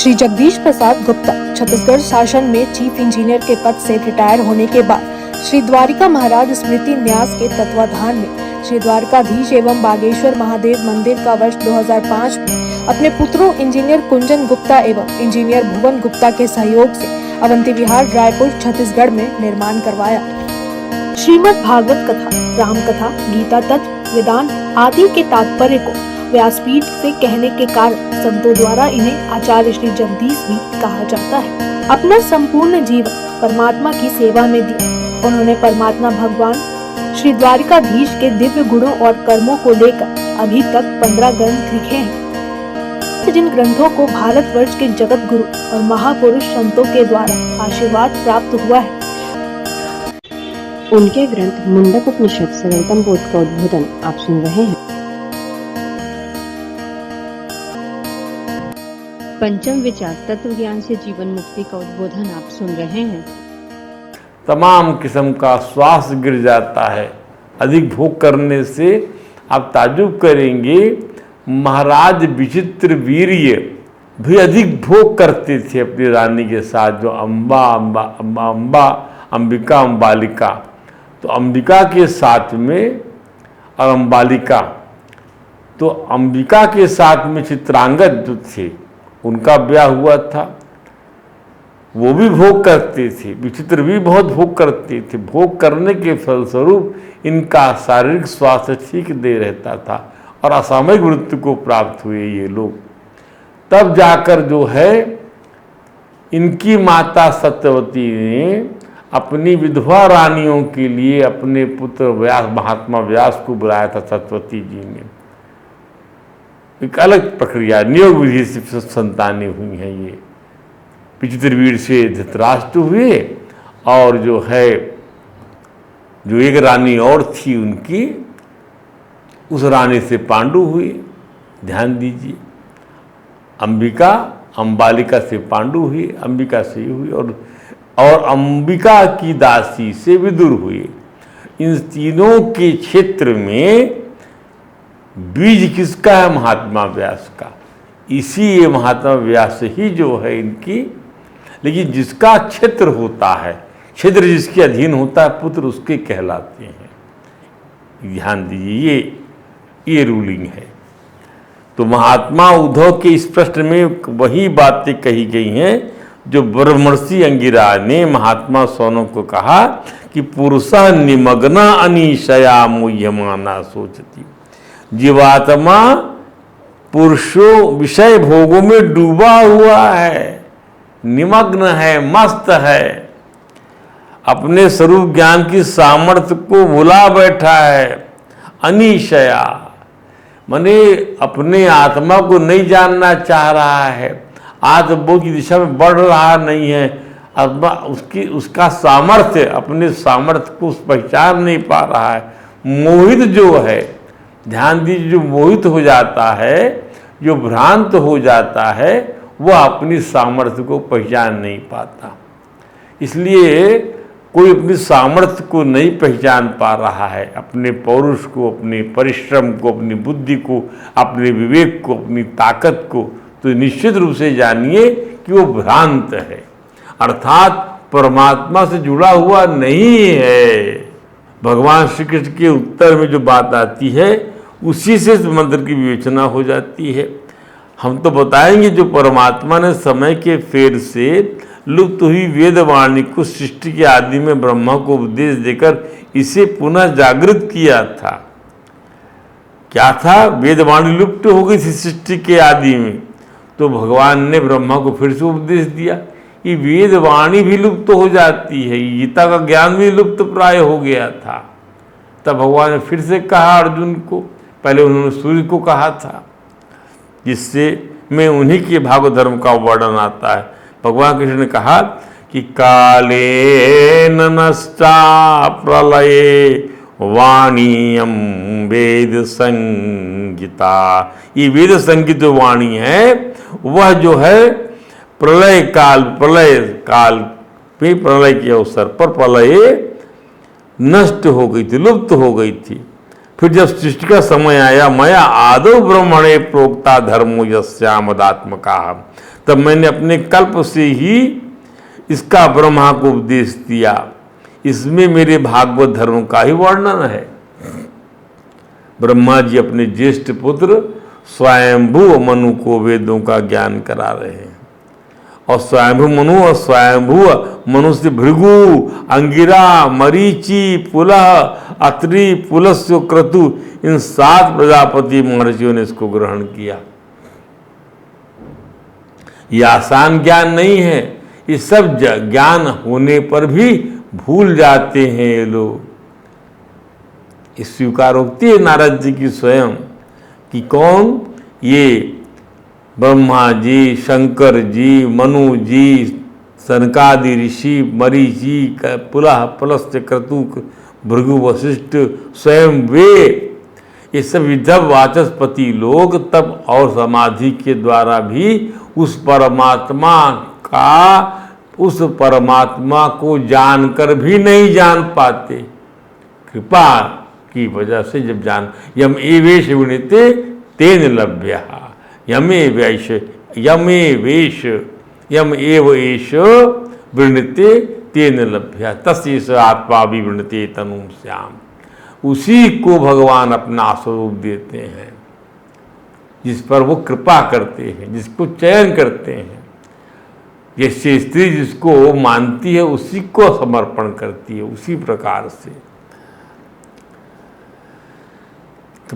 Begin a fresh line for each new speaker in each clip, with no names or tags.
श्री जगदीश प्रसाद गुप्ता छत्तीसगढ़ शासन में chief engineer के पद से रिटायर होने के बाद श्री द्वारिका महाराज स्मृति न्यास के तत्वाधान में श्री द्वारकाधीश एवं बागेश्वर महादेव मंदिर का वर्ष 2005 में अपने पुत्रों इंजीनियर कुंजन गुप्ता एवं इंजीनियर भुवन गुप्ता के सहयोग से अवंती विहार रायपुर छत्तीसगढ़ में निर्माण करवाया। श्रीमद् भागवत कथा, राम कथा, गीता तत्व, वेदांत आदि के तात्पर्य को व्यासपीठ से कहने के कारण संतों द्वारा इन्हें आचार्य श्री जगदीश भी कहा जाता है। अपना संपूर्ण जीवन परमात्मा की सेवा में दिया। उन्होंने परमात्मा भगवान श्री द्वारिकाधीश के दिव्य गुणों और कर्मों को लेकर अभी तक 15 ग्रंथ लिखे हैं, जिन ग्रंथों को भारतवर्ष के जगत गुरु और महापुरुष संतों के द्वारा आशीर्वाद प्राप्त हुआ है।
उनके ग्रंथ मुंडक उपनिषद सरलतम बोध का उद्बोधन आप सुन रहे हैं। पंचम विचार तत्व ज्ञान से जीवन मुक्ति का उद्बोधन आप सुन रहे हैं।
तमाम किस्म का श्वास गिर जाता है अधिक भोग करने से। आप ताजुब करेंगे, महाराज विचित्र वीर्य भी अधिक भोग करते थे अपनी रानी के साथ, जो अंबिका अंबालिका। तो अंबिका के साथ में और अंबालिका, तो अंबिका के साथ में चित्रांगद जो थे उनका ब्याह हुआ था, वो भी भोग करते थे। विचित्र भी बहुत भोग करते थे। भोग करने के फलस्वरूप इनका शारीरिक स्वास्थ्य ठीक दे रहता था और असामयिक मृत्यु को प्राप्त हुए ये लोग। तब जाकर जो है इनकी माता सत्यवती ने अपनी विधवा रानियों के लिए अपने पुत्र व्यास, महात्मा व्यास को बुलाया था। सत्यवती जी ने एक अलग प्रक्रिया, नियोग विधि से संतानें हुई हैं। ये विचित्रवीर से धृतराष्ट्र हुए और जो है जो एक रानी और थी उनकी, उस रानी से पांडु हुए। ध्यान दीजिए, अंबिका अंबालिका से पांडु हुए, अंबिका से हुई और अंबिका की दासी से विदुर हुए। इन तीनों के क्षेत्र में बीज किसका है? महात्मा व्यास का। इसी ये महात्मा व्यास ही जो है इनकी, लेकिन जिसका क्षेत्र होता है, क्षेत्र जिसके अधीन होता है, पुत्र उसके कहलाते हैं। ध्यान दीजिए, ये रूलिंग है। तो महात्मा उद्धव के इस प्रश्न में वही बातें कही गई हैं जो ब्रह्मर्षि अंगिरा ने महात्मा सोनों को कहा कि पुरुषा निमग्ना अनिशया मुह्यमाना सोचती। जीवात्मा पुरुषों विषय भोगों में डूबा हुआ है, निमग्न है, मस्त है, अपने स्वरूप ज्ञान की सामर्थ्य को भुला बैठा है। अनिशया माने अपने आत्मा को नहीं जानना चाह रहा है, आत्मबोध की दिशा में बढ़ रहा नहीं है। आत्मा उसका सामर्थ्य, अपने सामर्थ्य को पहचान नहीं पा रहा है। मोहित जो है, ध्यान दीजिए, जो मोहित हो जाता है, जो भ्रांत हो जाता है, वह अपनी सामर्थ्य को पहचान नहीं पाता। इसलिए कोई अपनी सामर्थ्य को नहीं पहचान पा रहा है, अपने पौरुष को, अपने परिश्रम को, अपनी बुद्धि को, अपने विवेक को, अपनी ताकत को, तो निश्चित रूप से जानिए कि वो भ्रांत है, अर्थात परमात्मा से जुड़ा हुआ नहीं है। भगवान श्री कृष्ण के उत्तर में जो बात आती है उसी से मंत्र की विवेचना हो जाती है। हम तो बताएंगे जो परमात्मा ने समय के फेर से लुप्त हुई वेदवाणी को सृष्टि के आदि में ब्रह्मा को उपदेश देकर इसे पुनः जागृत किया था। क्या था? वेदवाणी लुप्त हो गई थी सृष्टि के आदि में, तो भगवान ने ब्रह्मा को फिर से उपदेश दिया। ये वेदवाणी भी लुप्त हो जाती है, गीता का ज्ञान भी लुप्त प्राय हो गया था। तब भगवान ने फिर से कहा अर्जुन को, पहले उन्होंने सूर्य को कहा था, जिससे में उन्हीं के भागवत धर्म का वर्णन आता है। भगवान कृष्ण ने कहा कि काले नष्टा प्रलये वाणीयम वेद संगीता। ये वेद संगीत जो वाणी है वह जो है प्रलय काल पे, प्रलय के अवसर पर प्रलय नष्ट हो गई थी, लुप्त हो गई थी। फिर जब सृष्टि का समय आया, मया आदौ ब्रह्मणे प्रोक्ता धर्मो यस्यामदात्मका, तब मैंने अपने कल्प से ही इसका ब्रह्मा को उपदेश दिया। इसमें मेरे भागवत धर्म का ही वर्णन है। ब्रह्मा जी अपने ज्येष्ठ पुत्र स्वयंभू मनु को वेदों का ज्ञान करा रहे हैं, और स्वयंभू मनु और स्वयंभू मनु से भृगु, अंगिरा, मरीचि, पुलह, अत्रि, पुलस्त्य, क्रतु, इन 7 प्रजापति महर्षियों ने इसको ग्रहण किया। यह आसान ज्ञान नहीं है। ये सब ज्ञान होने पर भी भूल जाते हैं ये लोग। इस स्वीकारोक्ति है नारद जी की स्वयं कि कौन, ये ब्रह्मा जी, शंकर जी, मनु जी, सनकादि ऋषि, मरीचि, पुलह, पुलस्त्य, क्रतु, भृगु, वशिष्ठ, स्वयं वे, ये सब विधव वाचस्पति लोग तब और समाधि के द्वारा भी उस परमात्मा को जानकर भी नहीं जान पाते। कृपा की वजह से जब जान, यम एवेश विनीते तेन लभ्य, यम एव एष वृणीते तेन लभ्य, तस्य आत्मा विवृणते तनुम श्याम। उसी को भगवान अपना स्वरूप देते हैं, जिस पर वो कृपा करते हैं, जिसको चयन करते हैं। जैसे स्त्री जिसको मानती है उसी को समर्पण करती है, उसी प्रकार से। तो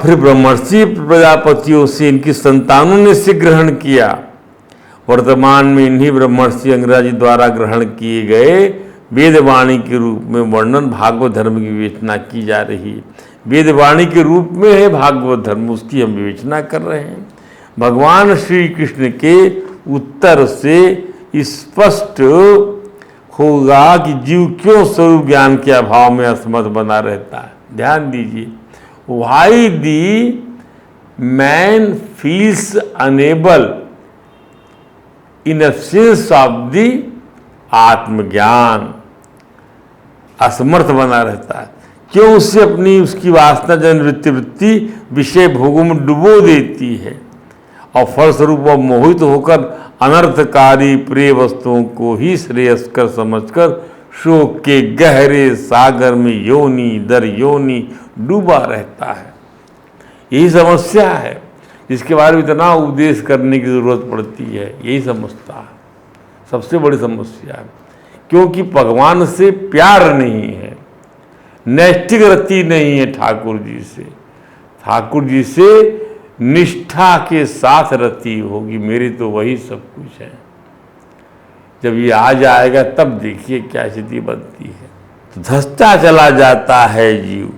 फिर ब्रह्मर्षि प्रजापतियों से इनकी संतानों ने इसे ग्रहण किया। वर्तमान में इन्हीं ब्रह्मर्षि अंगिराजी द्वारा ग्रहण किए गए वेदवाणी के रूप में वर्णन भागवत धर्म की विवेचना की जा रही है। वेदवाणी के रूप में है भागवत धर्म, उसकी हम विवेचना कर रहे हैं। भगवान श्री कृष्ण के उत्तर से स्पष्ट होगा कि जीव क्यों स्वरूप ज्ञान के अभाव में असमर्थ बना रहता है। ध्यान दीजिए, why the man feels unable in absence of the आत्मज्ञान, असमर्थ बना रहता है। क्यों? उससे उसकी वासना जन वृत्ति विषय भोगों में डुबो देती है, और फलस्वरूप वह मोहित होकर अनर्थकारी प्रिय वस्तुओं को ही श्रेयस्कर समझकर शोक के गहरे सागर में योनि दर योनि डूबा रहता है। यही समस्या है, जिसके बारे में इतना उपदेश करने की जरूरत पड़ती है। यही समझता है, सबसे बड़ी समस्या है। क्योंकि भगवान से प्यार नहीं है, नैष्ठिक रति नहीं है ठाकुर जी से। ठाकुर जी से निष्ठा के साथ रति होगी, मेरी तो वही सब कुछ है। जब ये आ जाएगा तब देखिए क्या स्थिति बनती है। तो धंसता चला जाता है जीव,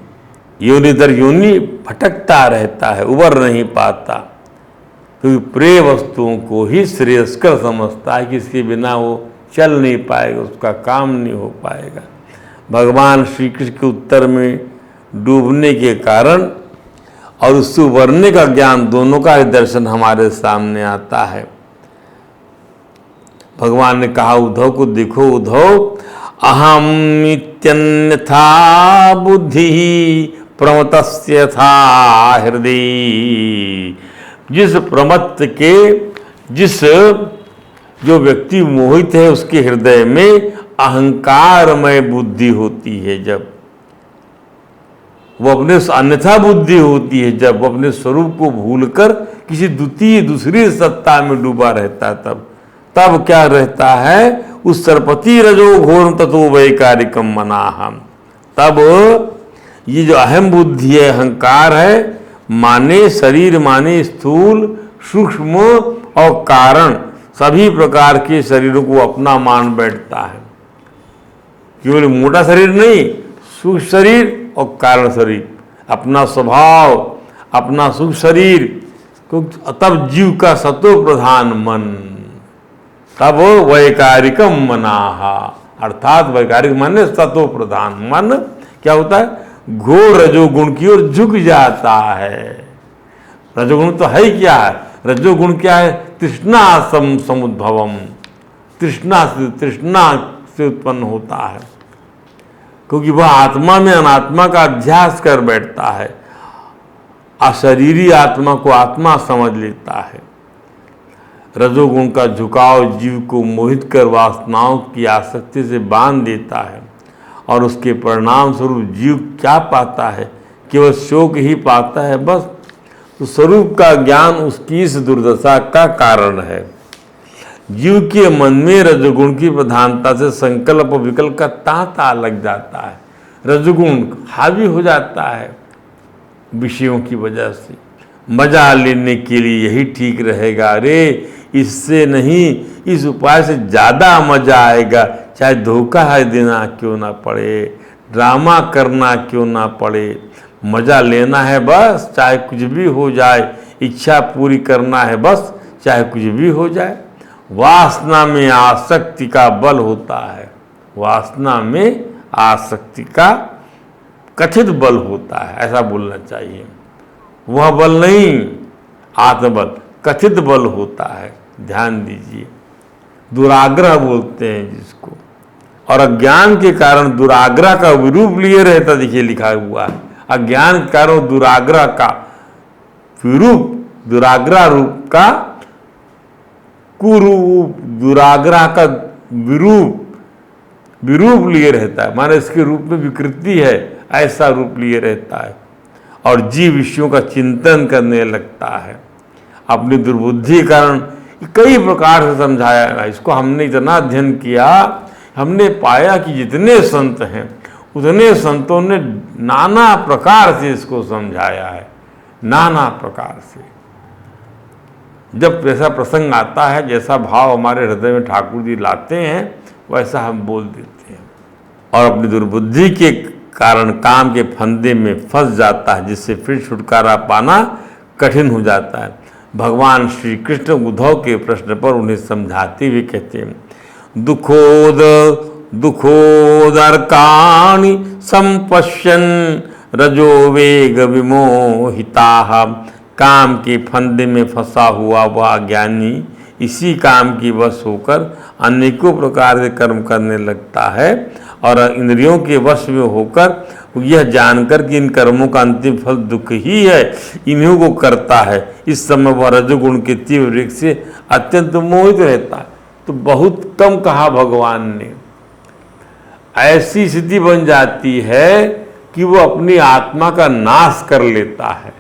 योनि दर योनि भटकता रहता है, उबर नहीं पाता, क्योंकि प्रिय वस्तुओं को ही श्रेयस्कर समझता है कि इसके बिना वो चल नहीं पाएगा, उसका काम नहीं हो पाएगा। भगवान श्री कृष्ण के उत्तर में डूबने के कारण और उससे उबरने का ज्ञान, दोनों का ही दर्शन हमारे सामने आता है। भगवान ने कहा उद्धव को, देखो उद्धव, अहम इत्यन्यथा बुद्धि प्रमतस्य था हृदय। जिस प्रमत्त के, जिस जो व्यक्ति मोहित है उसके हृदय में अहंकारमय बुद्धि होती है, जब वो अपने अन्यथा बुद्धि होती है, जब वो अपने स्वरूप को भूलकर किसी दूसरी सत्ता में डूबा रहता है, तब क्या रहता है, उस सरपति रजो घोर तत्व वैकारिकम मनाहम। तब ये जो अहम बुद्धि है, अहंकार है, माने शरीर, माने स्थूल, सूक्ष्म और कारण, सभी प्रकार के शरीरों को अपना मान बैठता है। केवल मोटा शरीर नहीं, सूक्ष्म शरीर और कारण शरीर, अपना स्वभाव, अपना सूक्ष्म शरीर। तब जीव का सतो प्रधान मन, तब वैकारिकम मनाहा, अर्थात वैकारिक मन ने सतो प्रधान मन क्या होता है, घोर रजोगुण की ओर झुक जाता है। रजोगुण तो है क्या है, रजोगुण क्या है, तृष्णा समुद्भवम, तृष्णा से उत्पन्न होता है, क्योंकि वह आत्मा में अनात्मा का अध्यास कर बैठता है, अशरीरी आत्मा को आत्मा समझ लेता है। रजोगुण का झुकाव जीव को मोहित कर वासनाओं की आसक्ति से बांध देता है और उसके परिणाम स्वरूप जीव क्या पाता है? केवल शोक ही पाता है बस। तो स्वरूप का ज्ञान उसकी इस दुर्दशा का कारण है। जीव के मन में रजोगुण की प्रधानता से संकल्प विकल्प का तांता लग जाता है। रजोगुण हावी हो जाता है विषयों की वजह से। मजा लेने के लिए यही ठीक रहेगा, अरे इससे नहीं, इस उपाय से ज़्यादा मजा आएगा, चाहे धोखा है देना क्यों ना पड़े, ड्रामा करना क्यों ना पड़े, मजा लेना है बस, चाहे कुछ भी हो जाए, इच्छा पूरी करना है बस, चाहे कुछ भी हो जाए। वासना में आसक्ति का बल होता है, वासना में आसक्ति का कथित बल होता है, ऐसा बोलना चाहिए। वह बल नहीं, आत्मबल, कथित बल होता है, ध्यान दीजिए। दुराग्रह बोलते हैं जिसको, और अज्ञान के कारण दुराग्रह का विरूप लिए रहता, देखिए लिखा हुआ है। अज्ञान के कारण दुराग्रह का विरूप, दुराग्रह रूप का कुरूप, दुराग्रह का विरूप लिए रहता है, माने इसके रूप में विकृति है, ऐसा रूप लिए रहता है। और जीव विषयों का चिंतन करने लगता है। अपनी दुर्बुद्धि के कारण कई प्रकार से समझाया है। इसको हमने इतना अध्ययन किया, हमने पाया कि जितने संत हैं उतने संतों ने नाना प्रकार से इसको समझाया है, नाना प्रकार से। जब ऐसा प्रसंग आता है, जैसा भाव हमारे हृदय में ठाकुर जी लाते हैं, वैसा हम बोल देते हैं। और अपनी दुर्बुद्धि के कारण काम के फंदे में फंस जाता है, जिससे फिर छुटकारा पाना कठिन हो जाता है। भगवान श्री कृष्ण उद्धव के प्रश्न पर उन्हें समझाते हुए कहते हैं, दुखोदर्काणि संपश्यन् रजो वेग विमोहिताः। काम के फंदे में फंसा हुआ वह अज्ञानी इसी काम की वश होकर अनेकों प्रकार के कर्म करने लगता है और इंद्रियों के वश में होकर यह जानकर कि इन कर्मों का अंतिम फल दुख ही है, इन्हीं को करता है। इस समय वह रजोगुण के तीव्र वेग से अत्यंत मोहित रहता है। तो बहुत कम कहा भगवान ने, ऐसी स्थिति बन जाती है कि वो अपनी आत्मा का नाश कर लेता है।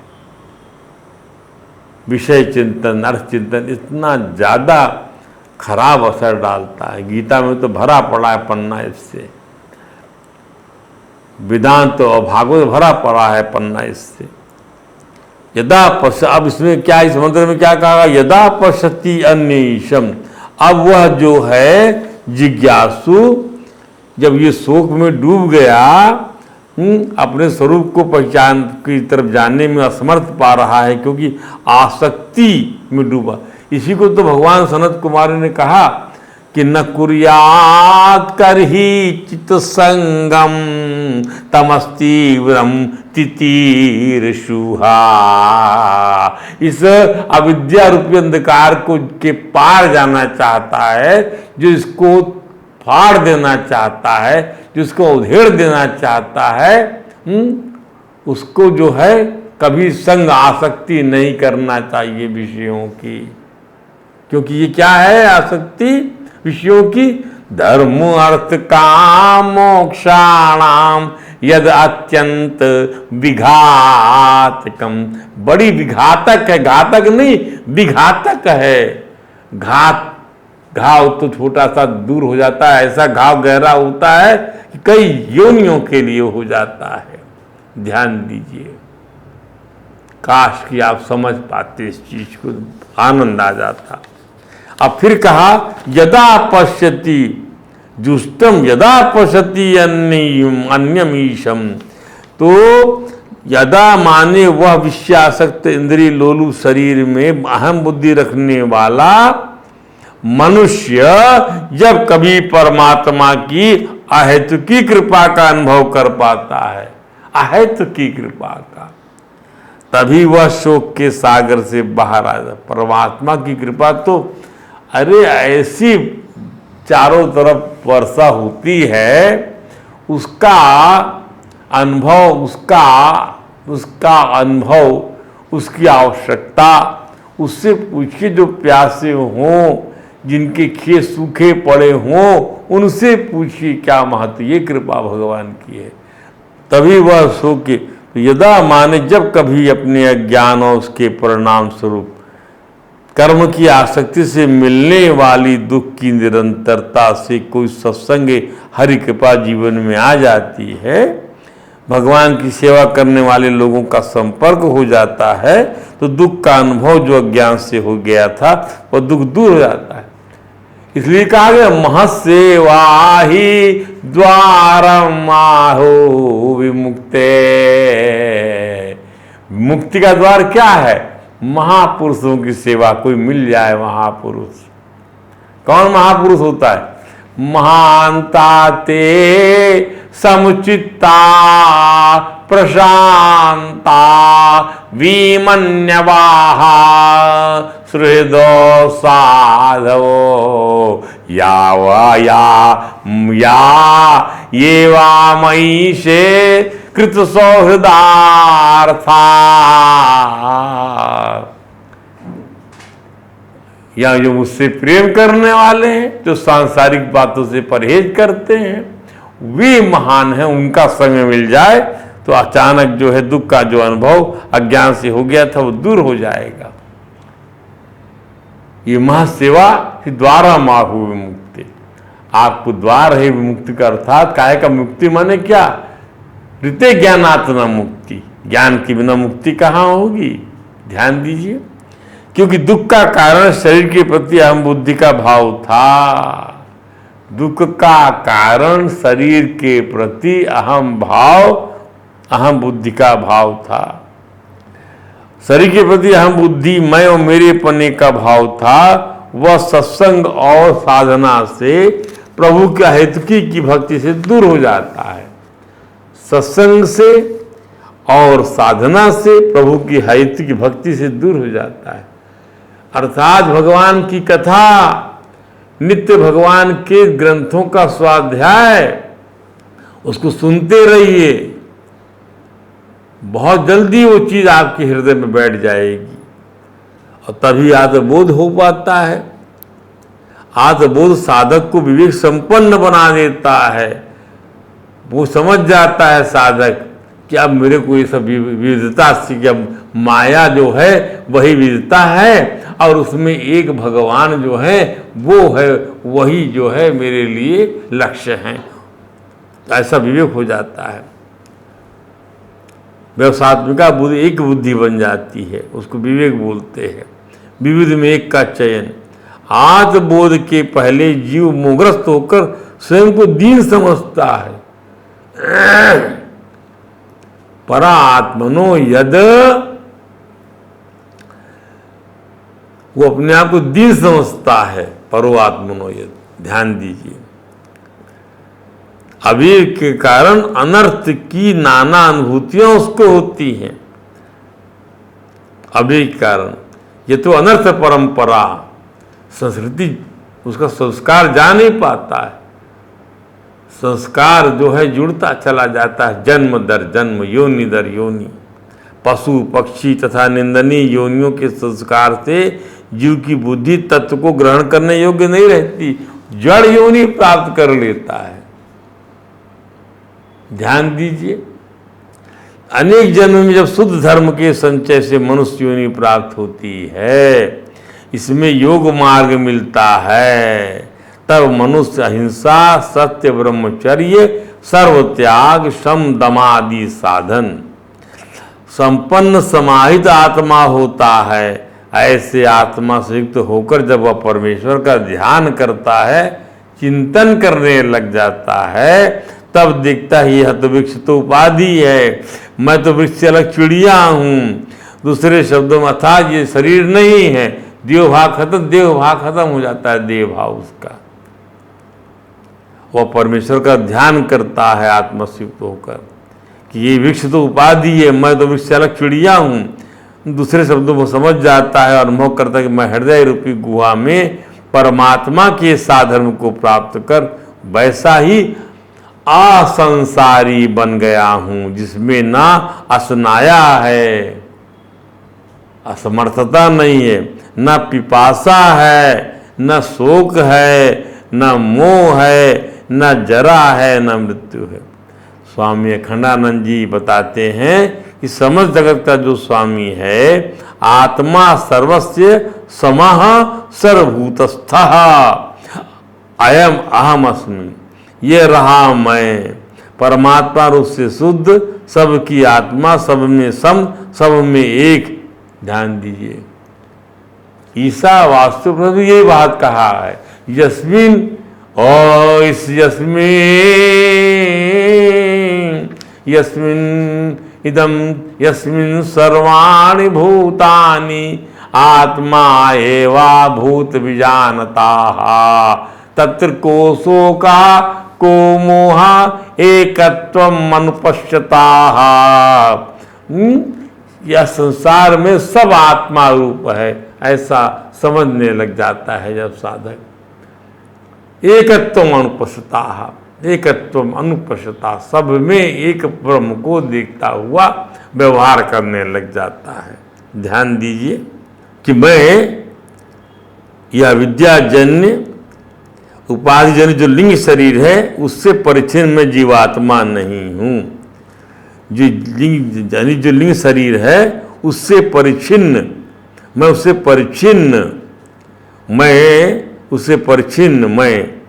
विषय चिंतन, अर्थ चिंतन इतना ज़्यादा खराब असर डालता है। गीता में तो भरा पड़ा है पन्ना इससे, वेदांत और भागवत भरा पड़ा है पन्ना इससे। यदा पश्य, अब इसमें क्या, इस मंत्र में क्या कहा, यदा पश्यति अन्येषम। अब वह जो है जिज्ञासु, जब ये शोक में डूब गया, अपने स्वरूप को पहचान की तरफ जाने में असमर्थ पा रहा है, क्योंकि आसक्ति में डूबा। इसी को तो भगवान सनत कुमार ने कहा कि न कुर्यात् करहि चित्त संगम तमस्तीव्रम तितीर्षुहा। इस अविद्या रूपी अंधकार को के पार जाना चाहता है, जो इसको फाड़ देना चाहता है, जिसको उधेड़ देना चाहता है, उसको जो है कभी संग आसक्ति नहीं करना चाहिए विषयों की। क्योंकि ये क्या है आसक्ति विषयों की, धर्म अर्थ काम मोक्षाणाम यद अत्यंत विघातकम। बड़ी विघातक है, घातक नहीं विघातक है। घाव तो छोटा सा दूर हो जाता है, ऐसा घाव गहरा होता है कि कई योनियों के लिए हो जाता है। ध्यान दीजिए, काश कि आप समझ पाते इस चीज को, आनंद आ जाता। अब फिर कहा यदा पश्यति जुष्टम यदा पश्यति अन्यमीशम। तो यदा माने वह विषयासक्त इंद्रिय लोलु शरीर में अहम बुद्धि रखने वाला मनुष्य जब कभी परमात्मा की अहेतु की कृपा का अनुभव कर पाता है, अहेतु की कृपा का, तभी वह शोक के सागर से बाहर आ जाता। परमात्मा की कृपा तो अरे ऐसी चारों तरफ वर्षा होती है, उसका अनुभव, उसकी आवश्यकता, उससे पूछिए जो प्यासे हों, जिनके खेत सूखे पड़े हों, उनसे पूछिए क्या महत्व, ये कृपा भगवान की है। तभी वह सो के यदा माने जब कभी अपने अज्ञान और उसके परिणाम स्वरूप कर्म की आसक्ति से मिलने वाली दुख की निरंतरता से कोई सत्संग हरि कृपा जीवन में आ जाती है, भगवान की सेवा करने वाले लोगों का संपर्क हो जाता है, तो दुख का अनुभव जो अज्ञान से हो गया था वह दुख दूर हो जाता है। इसलिए कहा गया महसेवा ही द्वारम आहो विमुक्ते। मुक्ति का द्वार क्या है? महापुरुषों की सेवा, कोई मिल जाए महापुरुष। कौन महापुरुष होता है? महांता ते समुचिता प्रशांता विमन्यवाहा सुहृदो साधवो या ये वामयी से कृत सौहृदार्था। या जो मुझसे प्रेम करने वाले हैं, जो सांसारिक बातों से परहेज करते हैं, वे महान हैं। उनका संग मिल जाए तो अचानक जो है दुख का जो अनुभव अज्ञान से हो गया था वो दूर हो जाएगा। ये महासेवा द्वारा माहू विमुक्ति, आपको द्वार है विमुक्ति का। अर्थात काहे का मुक्ति माने क्या? ऋते ज्ञानात्मा मुक्ति, ज्ञान के बिना मुक्ति कहाँ होगी? ध्यान दीजिए, क्योंकि दुख का कारण शरीर के प्रति अहम बुद्धि का भाव था। दुख का कारण शरीर के प्रति अहम भाव, अहम बुद्धि का भाव था। शरीर के प्रति अहम बुद्धि, मैं और मेरे पने का भाव था। वह सत्संग और साधना से प्रभु के हेतुकी की भक्ति से दूर हो जाता है। सत्संग से और साधना से प्रभु की हेतु की भक्ति से दूर हो जाता है। अर्थात भगवान की कथा, नित्य भगवान के ग्रंथों का स्वाध्याय, उसको सुनते रहिए, बहुत जल्दी वो चीज आपके हृदय में बैठ जाएगी और तभी आत्मबोध हो पाता है। आत्मबोध साधक को विवेक संपन्न बना देता है। वो समझ जाता है साधक कि अब मेरे को ये सब विविधता से, कि अब माया जो है वही विविधता है और उसमें एक भगवान जो है वो है, वही जो है मेरे लिए लक्ष्य है। ऐसा विवेक हो जाता है। व्यवसात्मिका बुद्धि एक बुद्धि बन जाती है, उसको विवेक बोलते हैं। विविध में एक का चयन। आत्मबोध के पहले जीव मोहग्रस्त होकर स्वयं को दीन समझता है। परा आत्मनो यद, वो अपने आप को दीन समझता है। परो आत्मनो यद, ध्यान दीजिए। अविवेक के कारण अनर्थ की नाना अनुभूतियां उसको होती हैं। अविवेक के कारण ये तो अनर्थ परंपरा, संस्कृति, उसका संस्कार जा नहीं पाता है। संस्कार जो है जुड़ता चला जाता है, जन्म दर जन्म, योनि दर योनि। पशु पक्षी तथा निंदनीय योनियों के संस्कार से जीव की बुद्धि तत्व को ग्रहण करने योग्य नहीं रहती, जड़ योनि प्राप्त कर लेता है। ध्यान दीजिए, अनेक जन्म में जब शुद्ध धर्म के संचय से मनुष्य योनि प्राप्त होती है, इसमें योग मार्ग मिलता है, तब मनुष्य अहिंसा, सत्य, ब्रह्मचर्य, सर्व त्याग, शम, दमादि साधन संपन्न समाहित आत्मा होता है। ऐसे आत्मा से युक्त होकर जब वह परमेश्वर का ध्यान करता है, चिंतन करने लग जाता है, तब दिखता है यह तो वृक्ष तो उपाधि है, मैं तो वृक्ष से अलग चिड़िया हूँ। दूसरे शब्दों में अर्थात ये शरीर नहीं है, देह भाव खत्म हो जाता है, देह भाव उसका। वह परमेश्वर का ध्यान करता है आत्मा से युक्त होकर कि ये वृक्ष तो उपाधि है, मैं तो वृक्ष से अलग चिड़िया हूँ। दूसरे शब्दों को समझ जाता है और अनुभव करता है कि मैं हृदय रूपी गुहा में परमात्मा के साधर्म को प्राप्त कर वैसा ही असंसारी बन गया हूँ, जिसमें ना असनाया है। असमर्थता नहीं है, न पिपासा है, न शोक है, न मोह है, न जरा है, न मृत्यु है। स्वामी अखंडानंद जी बताते हैं कि समस्त जगत का जो स्वामी है, आत्मा सर्वस्य समः सर्वभूतस्थः अयम अहम अस्मि, ये रहा मैं, परमात्मा रूप से शुद्ध, सबकी आत्मा, सब में सम, सब में एक। ध्यान दीजिए, ईसा वास्तु प्रभु ये बात कहा है, यस्मिन और इस यस्मिन यस्मिन इदम यस्मिन सर्वाणि भूतानि आत्मा एवा भूत विजानताः तत्र को शोका को मोहा एकत्वम अनुपश्यताः। यह संसार में सब आत्मा रूप है, ऐसा समझने लग जाता है जब साधक। एकत्वम अनुपश्यताः, एकत्वम अनुपश्यता, सब में एक ब्रह्म को देखता हुआ व्यवहार करने लग जाता है। ध्यान दीजिए कि मैं यह विद्याजन्य उपाधिजन्य जो लिंग शरीर है उससे परिच्छिन्न मैं जीवात्मा नहीं हूँ। जो लिंग यानी जो लिंग शरीर है उससे परिच्छिन्न, मैं उससे परिच्छिन्न, मैं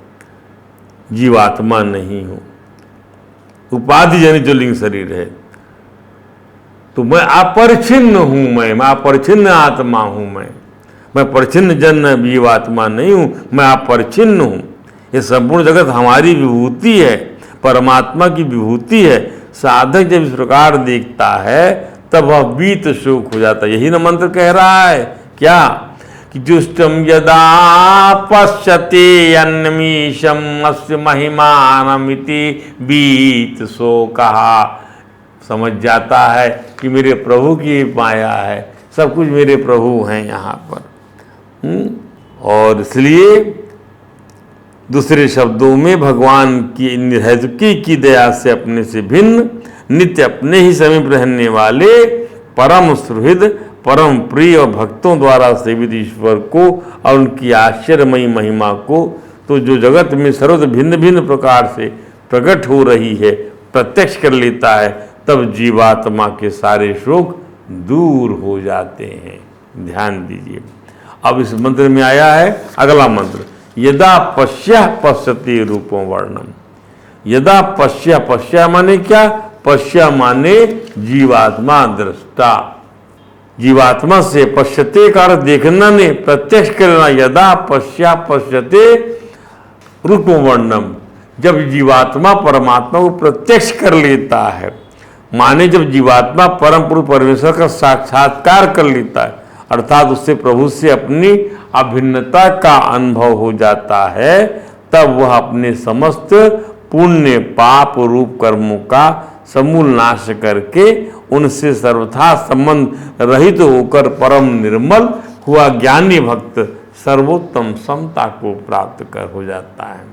जीवात्मा नहीं हूँ। उपाधिजन्य जो लिंग शरीर है तो मैं अपरिच्छिन्न हूँ, मैं अपरिच्छिन्न आत्मा हूँ। मैं परिच्छिन्न जन्य जीवात्मा नहीं हूँ, मैं अपरिच्छिन्न हूँ। ये संपूर्ण जगत हमारी विभूति है, परमात्मा की विभूति है। साधक जब इस प्रकार देखता है तब वह बीत शोक हो जाता है। यही ना मंत्र कह रहा है क्या कि जुष्टम यदा पश्यते अन्यमीशम अस्य महिमानमिति बीत शोकः। समझ जाता है कि मेरे प्रभु की माया है, सब कुछ मेरे प्रभु हैं यहाँ पर। और इसलिए दूसरे शब्दों में भगवान की निर्हैतुकी की दया से अपने से भिन्न, नित्य अपने ही समीप रहने वाले, परम सुहृद, परम प्रिय और भक्तों द्वारा सेवित ईश्वर को और उनकी आश्चर्यमयी महिमा को तो जो जगत में सर्वत्र भिन्न भिन्न प्रकार से प्रकट हो रही है प्रत्यक्ष कर लेता है, तब जीवात्मा के सारे शोक दूर हो जाते हैं। ध्यान दीजिए। अब इस मंत्र में आया है अगला मंत्र, यदा पश्यः पश्यति रूपं वर्णम। यदा पश्य माने क्या? पश्य माने जीवात्मा, दृष्टा। जीवात्मा से पश्यते का अर्थ देखना नहीं, प्रत्यक्ष करना। यदा पश्यते रूपं वर्णम, जब जीवात्मा परमात्मा को प्रत्यक्ष कर लेता है, माने जब जीवात्मा परम पुरुष परमेश्वर का साक्षात्कार कर लेता है, अर्थात उससे प्रभु से अपनी अभिन्नता का अनुभव हो जाता है, तब वह अपने समस्त पुण्य पाप रूप कर्मों का समूल नाश करके उनसे सर्वथा संबंध रहित होकर परम निर्मल हुआ ज्ञानी भक्त सर्वोत्तम समता को प्राप्त कर हो जाता है।